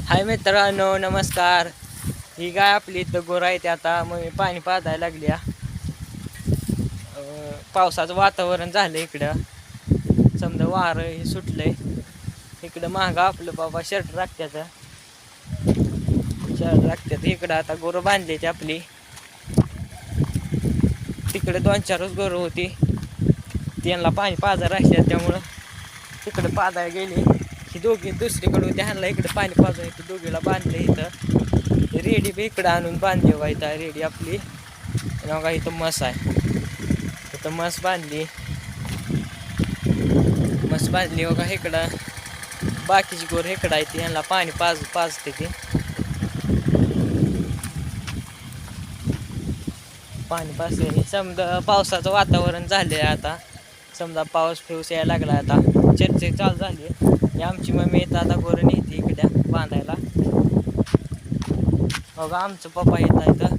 हाय मित्रांनो, नमस्कार. ही गाय आपली इथं गोर आहे ते आता मग पाणी पाजायला लागल्या. पावसाचं वातावरण झालं इकडं. समजा वारं हे सुटलंय इकडं. मागं आपलं बाबा शर्ट राखत्यात इकडं. आता गोरं बांधली आपली. तिकडे 2-4च गोरं होती, त्यांना पाणी पाजायला राहिल्या त्यामुळं तिकडे पाजायला गेली. ही दोघी दुसरीकडून ध्यानला इकडे पाणी पाजून इथं दोघीला बांधले. इथं रेडी बी इकडं आणून बांधली बघा. इथं रेडी आपली बघा. इथं म्हस आहे, इथं म्हस बांधली बघा. इकडं बाकीची गोर इकडं आहे ती, ह्यांना पाणी पाजते ती. पाणी पाजते. समजा पावसाचं वातावरण झालंय आता. समजा पाऊस यायला लागला आता. चर्चा चालू झाली. आमची मम्मी येतं आता गोरं नेते इकडे बांधायला बघा. आमचं पप्पा येत इथं